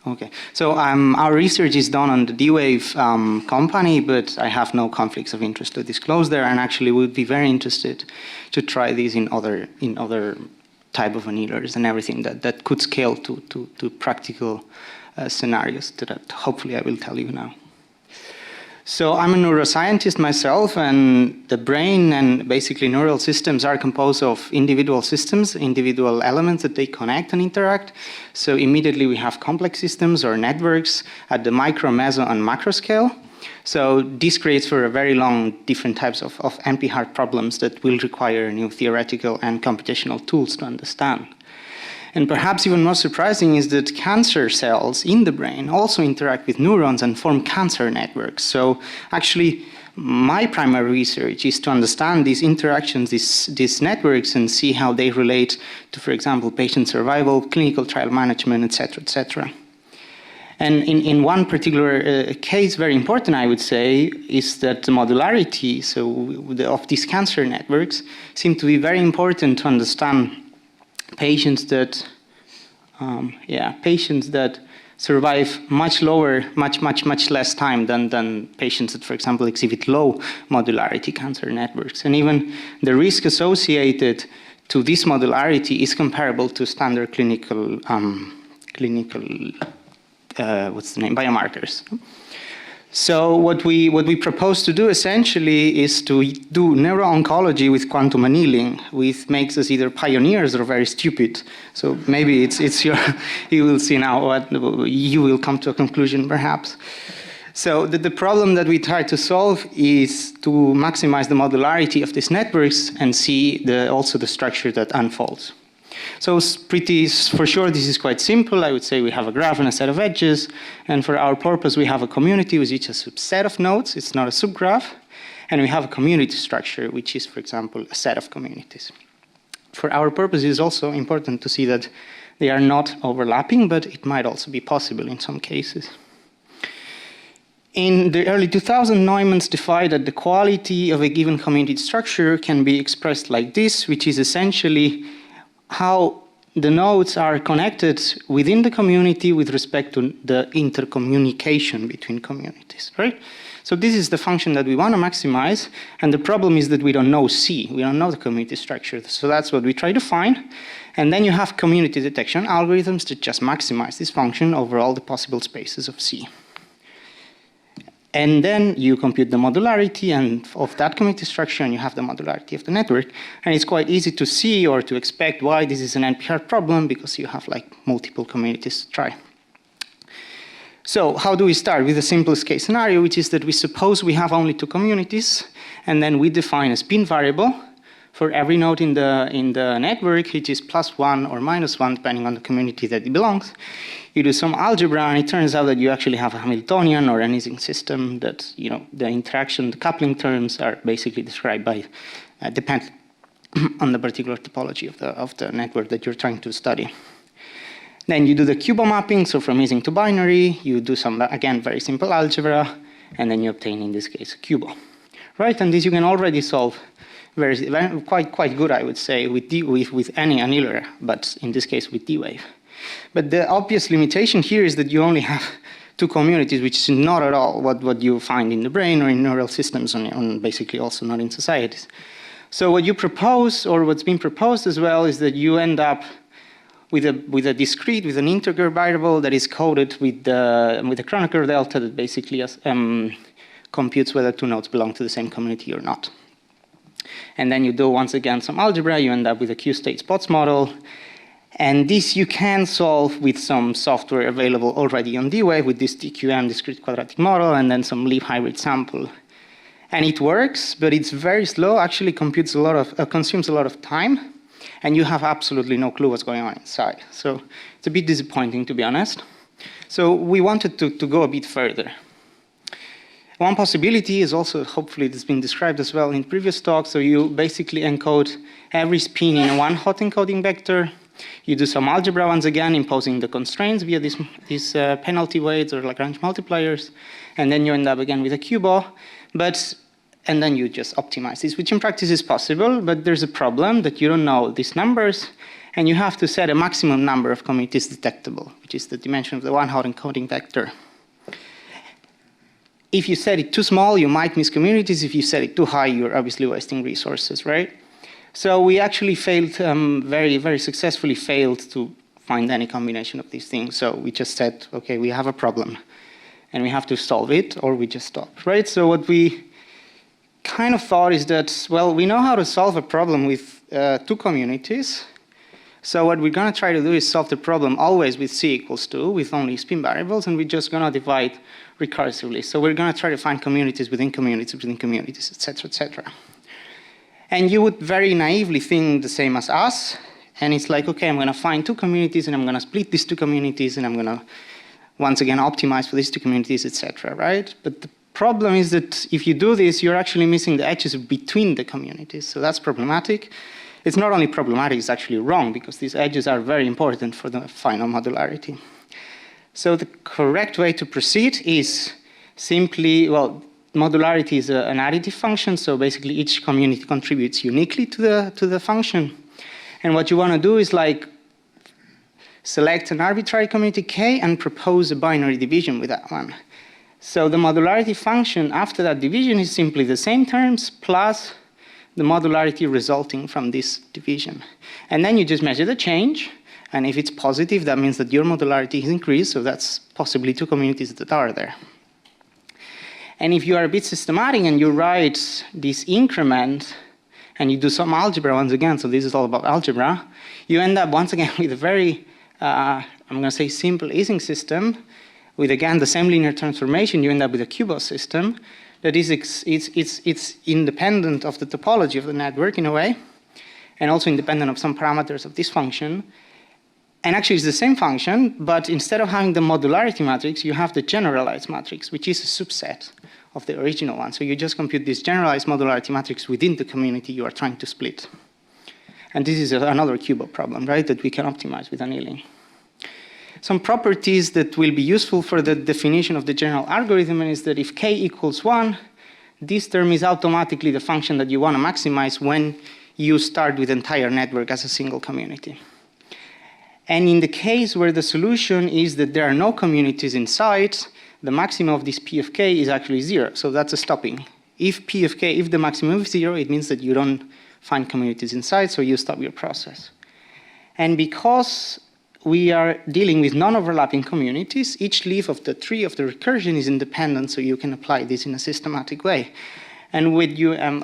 Okay, so our research is done on the D-Wave company, but I have no conflicts of interest to disclose there, and actually would be very interested to try these in other type of annealers and everything that could scale to practical scenarios that hopefully I will tell you now. So I'm a neuroscientist myself, and the brain and basically neural systems are composed of individual systems, individual elements that they connect and interact. So immediately we have complex systems or networks at the micro, meso, and macro scale. So this creates for a very long different types of NP-hard problems that will require new theoretical and computational tools to understand. And perhaps even more surprising is that cancer cells in the brain also interact with neurons and form cancer networks. So actually, my primary research is to understand these interactions, these networks, and see how they relate to, for example, patient survival, clinical trial management, et cetera, et cetera. And in one particular case, very important, I would say, is that the modularity of these cancer networks seem to be very important to understand patients that survive much lower, much less time than patients that, for example, exhibit low modularity cancer networks. And even the risk associated to this modularity is comparable to standard clinical biomarkers. So what we propose to do essentially is to do neuro-oncology with quantum annealing, which makes us either pioneers or very stupid. So maybe it's your, you will see now what you will come to a conclusion perhaps. So the problem that we try to solve is to maximize the modularity of these networks and see also the structure that unfolds. So for sure, this is quite simple. I would say we have a graph and a set of edges. And for our purpose, we have a community with each a subset of nodes. It's not a subgraph. And we have a community structure, which is, for example, a set of communities. For our purpose, it is also important to see that they are not overlapping, but it might also be possible in some cases. In the early 2000s, Neumann's defined that the quality of a given community structure can be expressed like this, which is essentially how the nodes are connected within the community with respect to the intercommunication between communities, right? So this is the function that we want to maximize, and the problem is that we don't know C, we don't know the community structure, so that's what we try to find. And then you have community detection algorithms that just maximize this function over all the possible spaces of C. And then you compute the modularity of that community structure, and you have the modularity of the network. And it's quite easy to see or to expect why this is an NP-hard problem, because you have like multiple communities to try. So how do we start? With the simplest case scenario, which is that we suppose we have only two communities, and then we define a spin variable for every node in the network, which is +1 or -1, depending on the community that it belongs. You do some algebra, and it turns out that you actually have a Hamiltonian or an Ising system that, you know, the interaction, the coupling terms are basically described by, depend on the particular topology of the network that you're trying to study. Then you do the cubo mapping, so from Ising to binary, you do some, again, very simple algebra, and then you obtain, in this case, a cubo. Right, and this you can already solve quite good, I would say, with any annealer, but in this case with D-Wave. But the obvious limitation here is that you only have two communities, which is not at all what you find in the brain or in neural systems, and basically also not in societies. So what you propose, or what's been proposed as well, is that you end up with a discrete, with an integer variable that is coded with the Kronecker delta that basically computes whether two nodes belong to the same community or not. And then you do, once again, some algebra, you end up with a Q-state spots model. And this you can solve with some software available already on D-Wave with this DQM, discrete quadratic model, and then some leaf hybrid sample. And it works, but it's very slow, actually consumes a lot of time, and you have absolutely no clue what's going on inside. So it's a bit disappointing, to be honest. So we wanted to go a bit further. One possibility is also, hopefully it's been described as well in previous talks, so you basically encode every spin in one hot encoding vector. You do some algebra once again, imposing the constraints via these penalty weights or Lagrange multipliers, and then you end up again with a cubo, and then you just optimize this, which in practice is possible, but there's a problem that you don't know these numbers, And you have to set a maximum number of communities detectable, which is the dimension of the one-hot encoding vector. If you set it too small, you might miss communities. If you set it too high, you're obviously wasting resources, right? So we actually failed, very, very successfully failed to find any combination of these things. So we just said, okay, we have a problem and we have to solve it, or we just stop, right? So what we kind of thought is that, well, we know how to solve a problem with two communities. So what we're going to try to do is solve the problem always with C equals 2, with only spin variables, and we're just going to divide recursively. So we're going to try to find communities within communities, et cetera, et cetera. And you would very naively think the same as us, and it's like, okay, I'm going to find two communities, and I'm going to split these two communities, and I'm going to, once again, optimize for these two communities, et cetera, right? But the problem is that if you do this, you're actually missing the edges between the communities, so that's problematic. It's not only problematic, it's actually wrong, because these edges are very important for the final modularity. So the correct way to proceed is simply, well, modularity is an additive function, so basically each community contributes uniquely to the function. And what you want to do is like select an arbitrary community K and propose a binary division with that one. So the modularity function after that division is simply the same terms plus the modularity resulting from this division. And then you just measure the change, and if it's positive, that means that your modularity is increased, so that's possibly two communities that are there. And if you are a bit systematic and you write this increment, and you do some algebra once again, so this is all about algebra, you end up once again with a very, I'm going to say simple Ising system, with again the same linear transformation. You end up with a QBOS system that is it's independent of the topology of the network in a way, and also independent of some parameters of this function. And actually it's the same function, but instead of having the modularity matrix, you have the generalized matrix, which is a subset of the original one. So you just compute this generalized modularity matrix within the community you are trying to split. And this is another QBOS problem, right, that we can optimize with annealing. Some properties that will be useful for the definition of the general algorithm is that if k equals 1, this term is automatically the function that you want to maximize when you start with the entire network as a single community. And in the case where the solution is that there are no communities inside, the maximum of this P of k is actually 0. So that's a stopping. If P of k, if the maximum is 0, it means that you don't find communities inside, so you stop your process. And because we are dealing with non-overlapping communities, each leaf of the tree of the recursion is independent, so you can apply this in a systematic way. And with you, and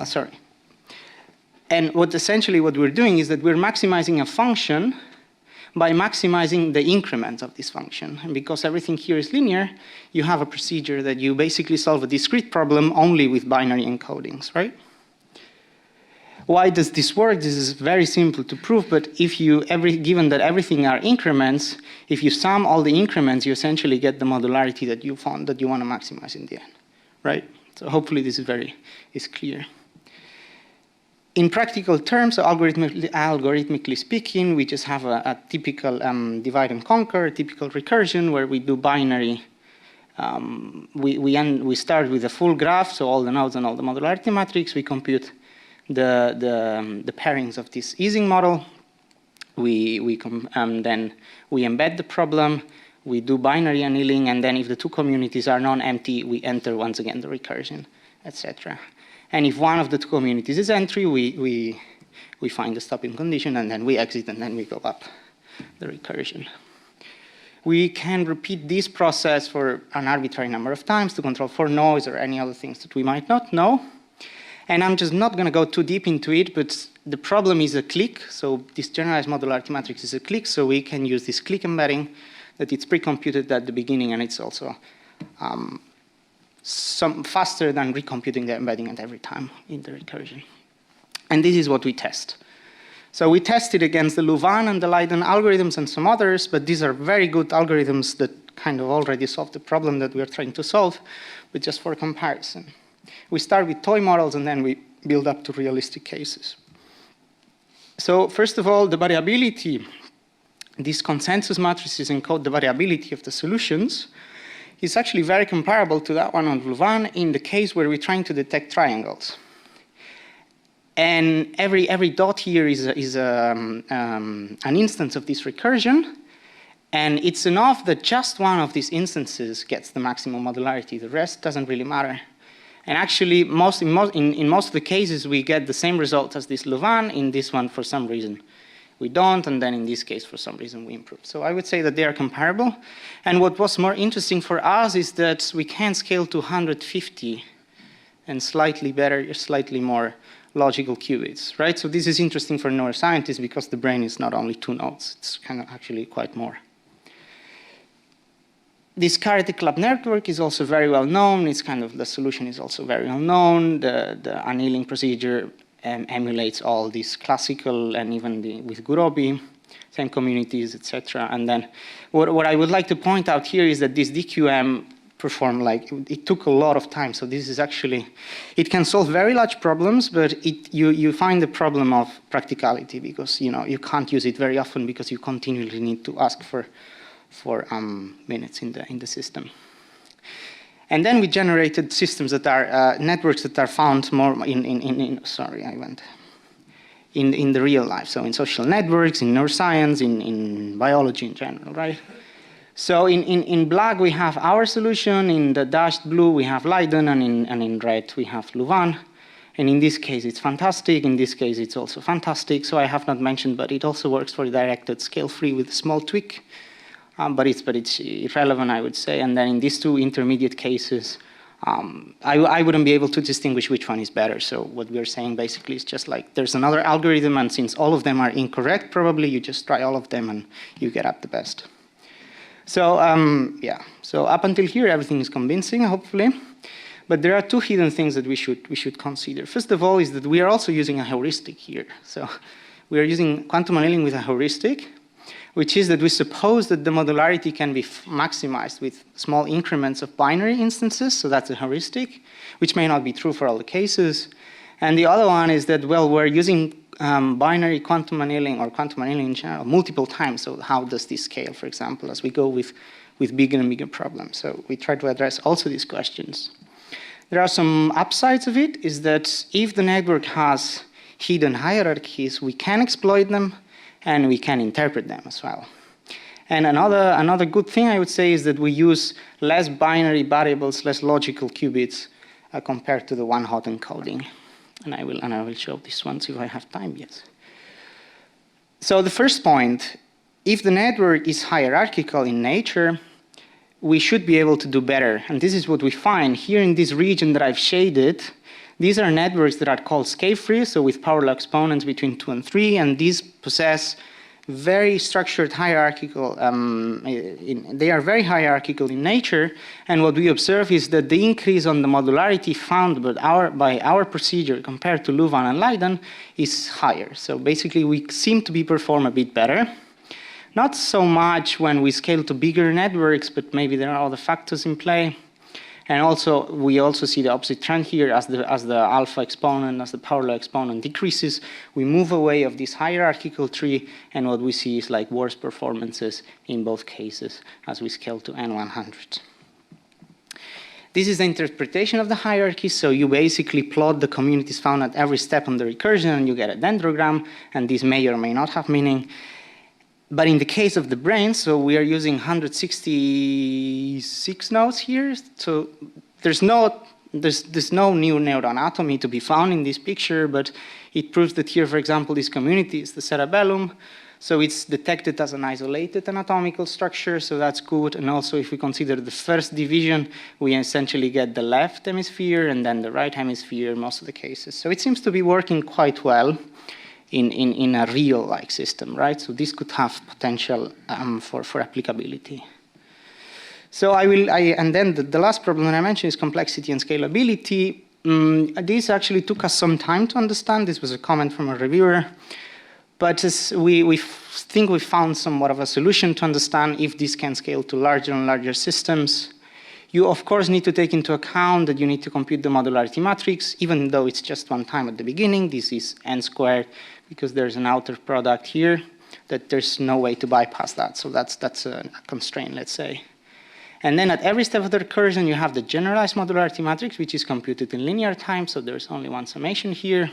essentially what we're doing is that we're maximizing a function by maximizing the increment of this function. And because everything here is linear, you have a procedure that you basically solve a discrete problem only with binary encodings, right? Why does this work? This is very simple to prove, but if you, given that everything are increments, if you sum all the increments, you essentially get the modularity that you found that you want to maximize in the end, right? So hopefully this is clear. In practical terms, so algorithmically speaking, we just have a typical divide and conquer, a typical recursion where we do binary. We start with a full graph, so all the nodes and all the modularity matrix. We compute the pairings of this Ising model. Then we embed the problem. We do binary annealing, and then if the two communities are non-empty, we enter once again the recursion, etc. And if one of the two communities is entry, we find the stopping condition, and then we exit, and then we go up the recursion. We can repeat this process for an arbitrary number of times to control for noise or any other things that we might not know. And I'm just not going to go too deep into it, but the problem is a clique. So this generalized modularity matrix is a clique, so we can use this clique embedding that it's pre-computed at the beginning, and it's also some faster than recomputing the embedding at every time in the recursion. And this is what we test. So we tested against the Louvain and the Leiden algorithms and some others, but these are very good algorithms that kind of already solve the problem that we are trying to solve, but just for comparison. We start with toy models, and then we build up to realistic cases. So first of all, the variability. These consensus matrices encode the variability of the solutions. It's actually very comparable to that one on Louvain in the case where we're trying to detect triangles. And every dot here is an instance of this recursion. And it's enough that just one of these instances gets the maximum modularity. The rest doesn't really matter. And actually, in most of the cases, we get the same result as this Louvain. In this one, for some reason, we don't. And then in this case, for some reason, we improve. So I would say that they are comparable. And what was more interesting for us is that we can scale to 150 and slightly better, slightly more logical qubits, right? So this is interesting for neuroscientists because the brain is not only 2 nodes. It's kind of actually quite more. This quadratic club network is also very well known. It's kind of, the solution is also very well known. The annealing procedure emulates all these classical and even with Gurobi, same communities, etc. And then what I would like to point out here is that this DQM performed it took a lot of time. So this is actually, it can solve very large problems, but you find the problem of practicality because you can't use it very often because you continually need to ask for minutes in the system. And then we generated systems that are networks that are found more in the real life. So in social networks, in neuroscience, in biology in general, right? So in black we have our solution, in the dashed blue we have Leiden, and in red we have Louvain. And in this case it's fantastic, in this case it's also fantastic. So I have not mentioned, but it also works for directed scale-free with a small tweak. But it's irrelevant, I would say. And then in these two intermediate cases, I wouldn't be able to distinguish which one is better. So what we're saying basically is just like there's another algorithm, and since all of them are incorrect, probably you just try all of them and you get at the best. So yeah, so up until here everything is convincing, hopefully. But there are two hidden things that we should consider. First of all is that we are also using a heuristic here. So we are using quantum annealing with a heuristic, which is that we suppose that the modularity can be maximized with small increments of binary instances. So that's a heuristic, which may not be true for all the cases. And the other one is that, well, we're using binary quantum annealing or quantum annealing in general multiple times. So how does this scale, for example, as we go with bigger and bigger problems? So we try to address also these questions. There are some upsides of it, is that if the network has hidden hierarchies, we can exploit them, and we can interpret them as well. And another good thing I would say is that we use less binary variables, less logical qubits compared to the one-hot encoding. And I will show this once if I have time, yes. So the first point, if the network is hierarchical in nature, we should be able to do better. And this is what we find here in this region that I've shaded. These are networks that are called scale-free, so with power law exponents between 2 and 3, and these possess very structured hierarchical, they are very hierarchical in nature, and what we observe is that the increase on the modularity found by our procedure compared to Louvain and Leiden is higher. So basically we seem to be perform a bit better. Not so much when we scale to bigger networks, but maybe there are other factors in play. And also, we also see the opposite trend here as the alpha exponent, as the power law exponent decreases, we move away of this hierarchical tree, and what we see is like worse performances in both cases as we scale to N100. This is the interpretation of the hierarchy, so you basically plot the communities found at every step on the recursion, and you get a dendrogram, and this may or may not have meaning. But in the case of the brain, so we are using 166 nodes here. So there's no new neuroanatomy to be found in this picture, but it proves that here, for example, this community is the cerebellum. So it's detected as an isolated anatomical structure, so that's good. And also, if we consider the first division, we essentially get the left hemisphere and then the right hemisphere in most of the cases. So it seems to be working quite well in a real-like system, right? So this could have potential for applicability. So and then the last problem that I mentioned is complexity and scalability. This actually took us some time to understand. This was a comment from a reviewer. But we think we found somewhat of a solution to understand if this can scale to larger and larger systems. You, of course, need to take into account that you need to compute the modularity matrix, even though it's just one time at the beginning. This is n squared, because there's an outer product here, that there's no way to bypass that. So that's a constraint, let's say. And then at every step of the recursion, you have the generalized modularity matrix, which is computed in linear time, so there's only one summation here.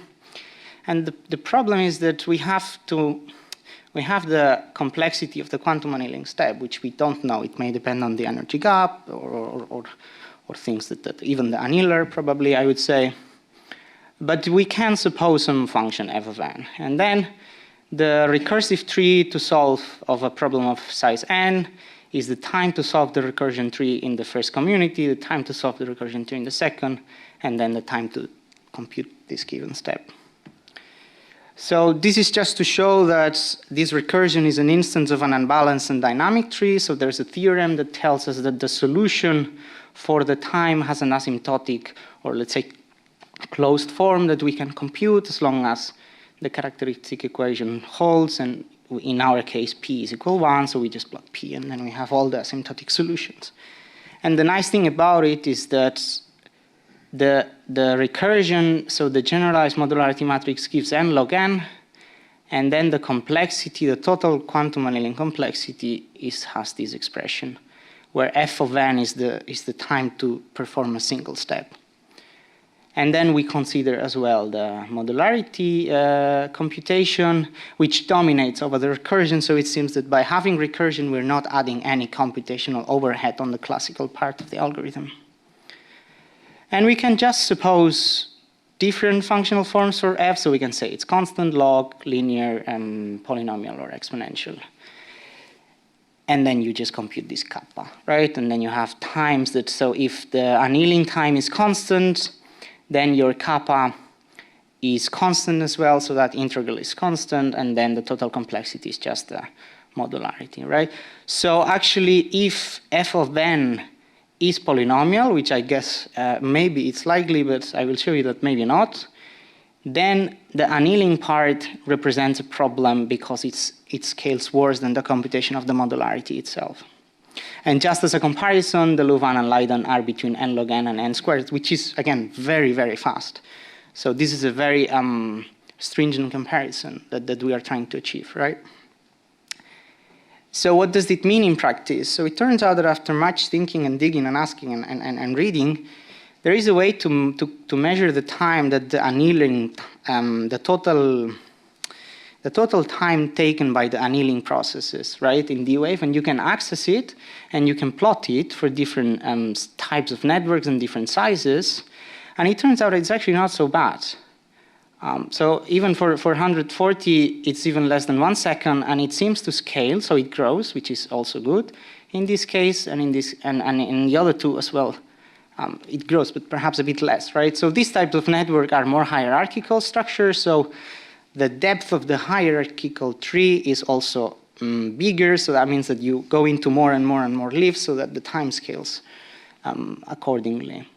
And the problem is that we have the complexity of the quantum annealing step, which we don't know. It may depend on the energy gap or things that even the annealer probably, I would say. But we can suppose some function f of n. And then the recursive tree to solve of a problem of size n is the time to solve the recursion tree in the first community, the time to solve the recursion tree in the second, and then the time to compute this given step. So this is just to show that this recursion is an instance of an unbalanced and dynamic tree. So there's a theorem that tells us that the solution for the time has an asymptotic, or let's say closed form that we can compute as long as the characteristic equation holds, and in our case p is equal 1, so we just plot p, and then we have all the asymptotic solutions. And the nice thing about it is that the recursion, so the generalized modularity matrix gives n log n, and then the complexity, the total quantum annealing complexity has this expression, where f of n is the time to perform a single step. And then we consider as well the modularity computation, which dominates over the recursion. So it seems that by having recursion, we're not adding any computational overhead on the classical part of the algorithm. And we can just suppose different functional forms for f. So we can say it's constant, log, linear, polynomial, or exponential. And then you just compute this kappa, right? And then you have times that, so if the annealing time is constant, then your kappa is constant as well, so that integral is constant, and then the total complexity is just the modularity, right? So actually, if f of n is polynomial, which I guess maybe it's likely, but I will show you that maybe not, then the annealing part represents a problem because it scales worse than the computation of the modularity itself. And just as a comparison, the Louvain and Leiden are between n log n and n squared, which is, again, very, very fast. So this is a very stringent comparison that we are trying to achieve, right? So what does it mean in practice? So it turns out that after much thinking and digging and asking and reading, there is a way to measure the time that the annealing, the total time taken by the annealing processes, right, in D-Wave, and you can access it, and you can plot it for different types of networks and different sizes, and it turns out it's actually not so bad. So even for 140, it's even less than 1 second, and it seems to scale, so it grows, which is also good in this case, and in this and in the other two as well. It grows, but perhaps a bit less, right? So these types of network are more hierarchical structures, so the depth of the hierarchical tree is also bigger, so that means that you go into more and more and more leaves so that the time scales accordingly.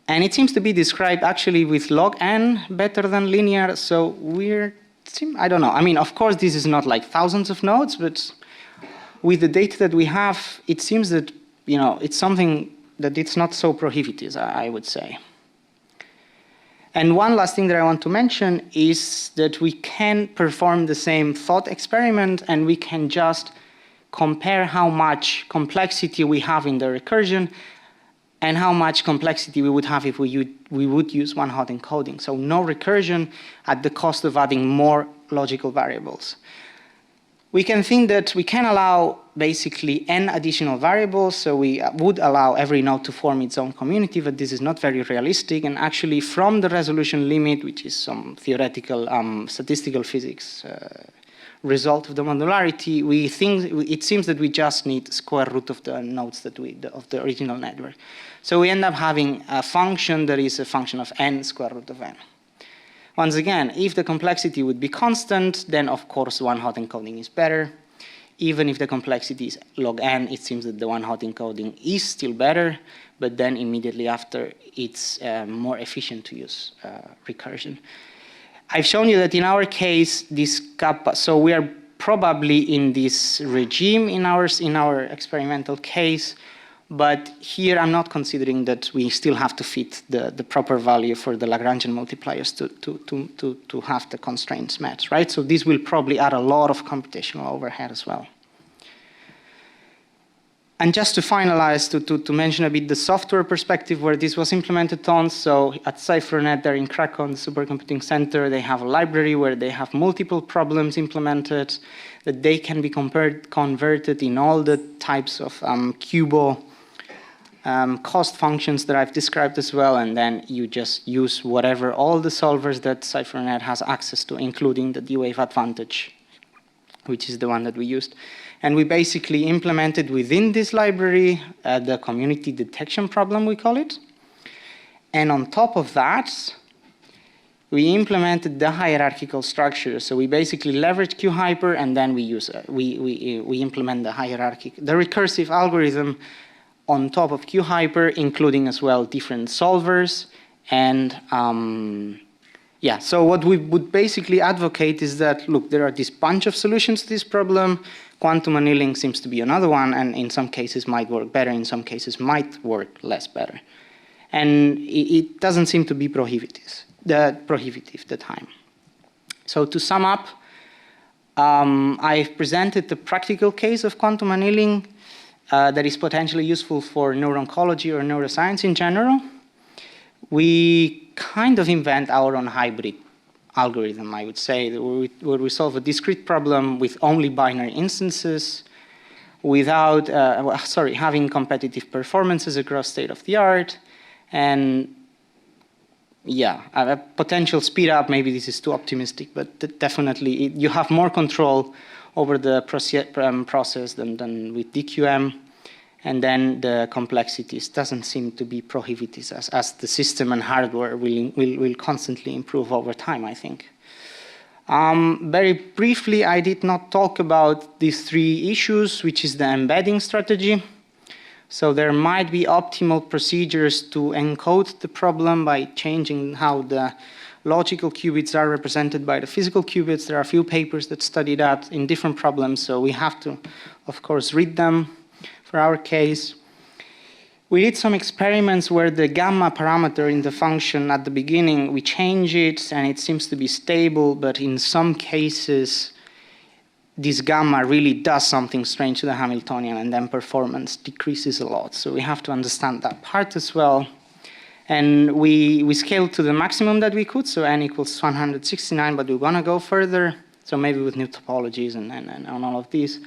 And it seems to be described actually with log n better than linear, so I don't know. I mean, of course, this is not like thousands of nodes, but with the data that we have, it seems that, you know, it's something that it's not so prohibitive, I would say. And one last thing that I want to mention is that we can perform the same thought experiment, and we can just compare how much complexity we have in the recursion and how much complexity we would have if we would use one-hot encoding. So no recursion at the cost of adding more logical variables. We can think that we can allow basically n additional variables, so we would allow every node to form its own community, but this is not very realistic, and actually from the resolution limit, which is some theoretical statistical physics result of the modularity, we think it seems that we just need square root of the nodes that of the original network. So we end up having a function that is a function of n square root of n. Once again, if the complexity would be constant, then of course one-hot encoding is better. Even if the complexity is log n, it seems that the one-hot encoding is still better, but then immediately after, it's more efficient to use recursion. I've shown you that in our case, this kappa, so we are probably in this regime in our experimental case, but here I'm not considering that we still have to fit the proper value for the Lagrangian multipliers to have the constraints met, right? So this will probably add a lot of computational overhead as well. And just to finalize, to mention a bit the software perspective where this was implemented on. So at CipherNet, they're in Krakow, the supercomputing center. They have a library where they have multiple problems implemented that they can be converted in all the types of QUBO cost functions that I've described as well. And then you just use whatever, all the solvers that CipherNet has access to, including the D-Wave Advantage, which is the one that we used. And we basically implemented within this library the community detection problem, we call it. And on top of that, we implemented the hierarchical structure. So we basically leverage QHyper, and then we use we implement the recursive algorithm on top of QHyper, including as well different solvers. And yeah, so what we would basically advocate is that, look, there are this bunch of solutions to this problem. Quantum annealing seems to be another one, and in some cases might work better, in some cases might work less better. And it doesn't seem to be prohibitive, the time. So to sum up, I've presented the practical case of quantum annealing that is potentially useful for neuro-oncology or neuroscience in general. We kind of invent our own hybrid algorithm, I would say, where we solve a discrete problem with only binary instances, without having competitive performances across state-of-the-art, and yeah, a potential speed up. Maybe this is too optimistic, but definitely you have more control over the process than with DQM. And then the complexities doesn't seem to be prohibitive as the system and hardware will constantly improve over time, I think. Very briefly, I did not talk about these three issues, which is the embedding strategy. So there might be optimal procedures to encode the problem by changing how the logical qubits are represented by the physical qubits. There are a few papers that study that in different problems, so we have to, of course, read them. For our case, we did some experiments where the gamma parameter in the function at the beginning, we change it and it seems to be stable, but in some cases, this gamma really does something strange to the Hamiltonian, and then performance decreases a lot. So we have to understand that part as well. And we scaled to the maximum that we could, so n equals 169, but we want to go further, so maybe with new topologies and on all of these.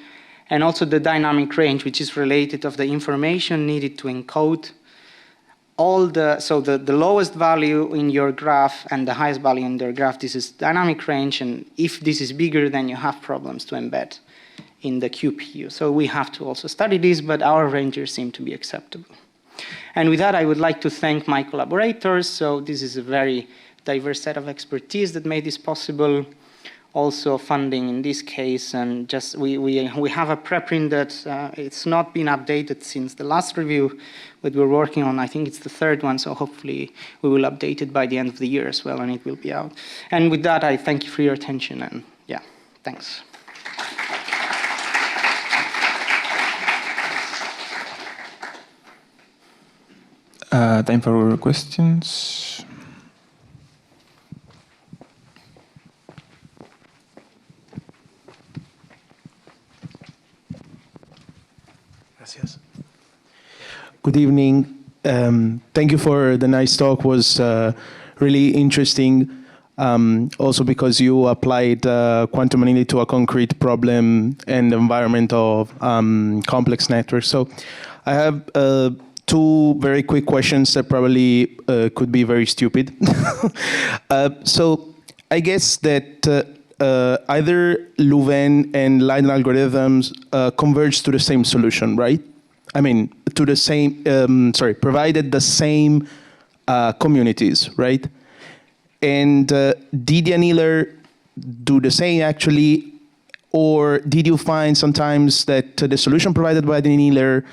And also the dynamic range, which is related of the information needed to encode all so the lowest value in your graph and the highest value in your graph, this is dynamic range, and if this is bigger, then you have problems to embed in the QPU. So we have to also study this, but our ranges seem to be acceptable. And with that, I would like to thank my collaborators. So this is a very diverse set of expertise that made this possible. Also funding in this case, and just we have a preprint that it's not been updated since the last review, but we're working on, I think it's the third one, so hopefully we will update it by the end of the year as well, and it will be out. And with that, I thank you for your attention, and yeah, thanks. Time for questions. Gracias. Good evening. Thank you for the nice talk. It was really interesting. Also because you applied quantum annealing to a concrete problem and environment of complex networks. So I have two very quick questions that probably could be very stupid. So I guess that either Louvain and Leiden algorithms converge to the same solution, right? I mean, to the same, provided the same communities, right? And did the annealer do the same actually, or did you find sometimes that the solution provided by the annealer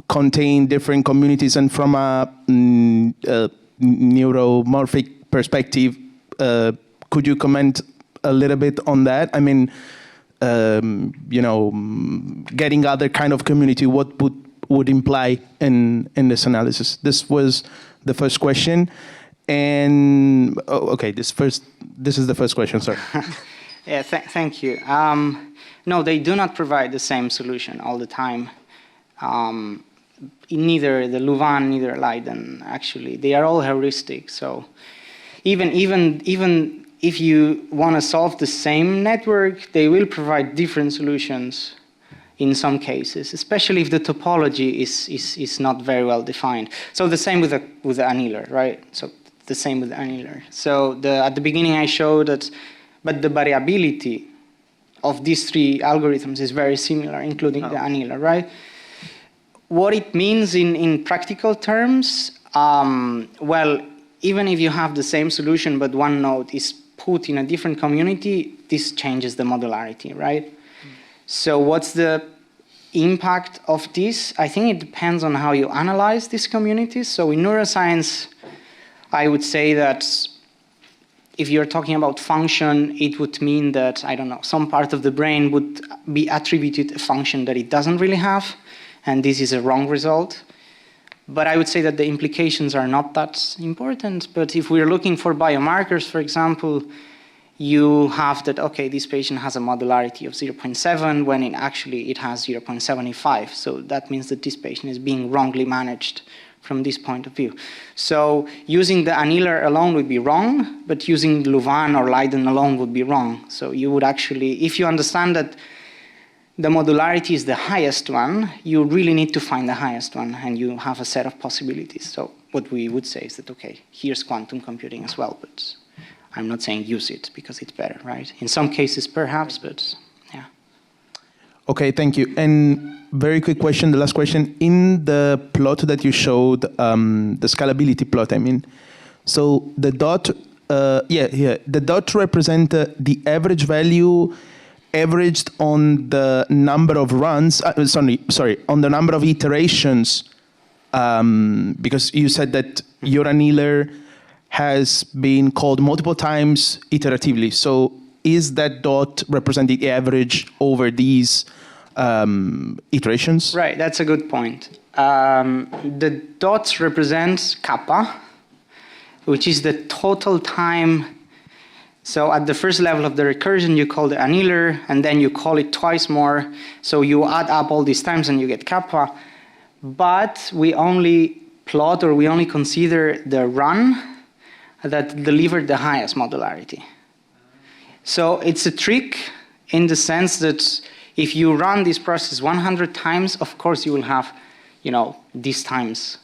contain different communities, and from a neuromorphic perspective, could you comment a little bit on that? I mean, you know, getting other kind of community, what would imply in this analysis? This was the first question. And okay, this is the first question, sorry. Yeah, thank you. No, they do not provide the same solution all the time. Neither the Louvain, neither Leiden, actually, they are all heuristic. So even if you want to solve the same network, they will provide different solutions in some cases, especially if the topology is not very well defined. So the same with the annealer, right? So the same with the annealer. So at the beginning I showed that, but the variability of these three algorithms is very similar, including the annealer, right? What it means in practical terms, well, even if you have the same solution, but one node is put in a different community, this changes the modularity, right? So what's the impact of this? I think it depends on how you analyze these communities. So in neuroscience, I would say that if you're talking about function, it would mean that, I don't know, some part of the brain would be attributed a function that it doesn't really have, and this is a wrong result. But I would say that the implications are not that important. But if we're looking for biomarkers, for example, you have that, okay, this patient has a modularity of 0.7 when actually it has 0.75. So that means that this patient is being wrongly managed from this point of view. So using the annealer alone would be wrong, but using Louvain or Leiden alone would be wrong. So you would actually, if you understand that the modularity is the highest one, you really need to find the highest one, and you have a set of possibilities. So what we would say is that, okay, here's quantum computing as well, but I'm not saying use it because it's better, right? In some cases, perhaps, but yeah. Okay, thank you. And very quick question, the last question. In the plot that you showed, the scalability plot, I mean, so the dot, the dot represent the average value averaged on the number of runs, on the number of iterations, because you said that your annealer has been called multiple times iteratively. So is that dot representing the average over these iterations? Right, that's a good point. The dots represent kappa, which is the total time. So at the first level of the recursion, you call the annealer, and then you call it twice more. So you add up all these times and you get kappa. But we only plot, or we only consider the run that delivered the highest modularity. So it's a trick in the sense that if you run this process 100 times, of course you will have, these times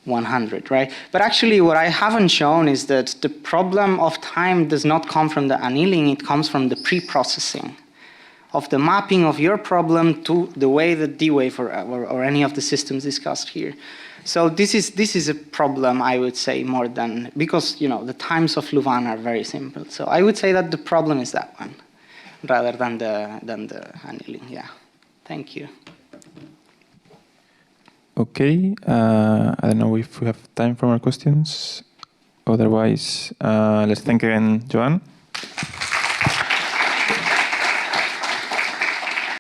100, right? But actually what I haven't shown is that the problem of time does not come from the annealing, it comes from the pre-processing of the mapping of your problem to the way that D-Wave or any of the systems discussed here. So this is a problem, I would say, more than, because the times of Louvain are very simple. So I would say that the problem is that one, rather than the annealing. Yeah. Thank you. Okay. I don't know if we have time for more questions. Otherwise, let's thank again Joan.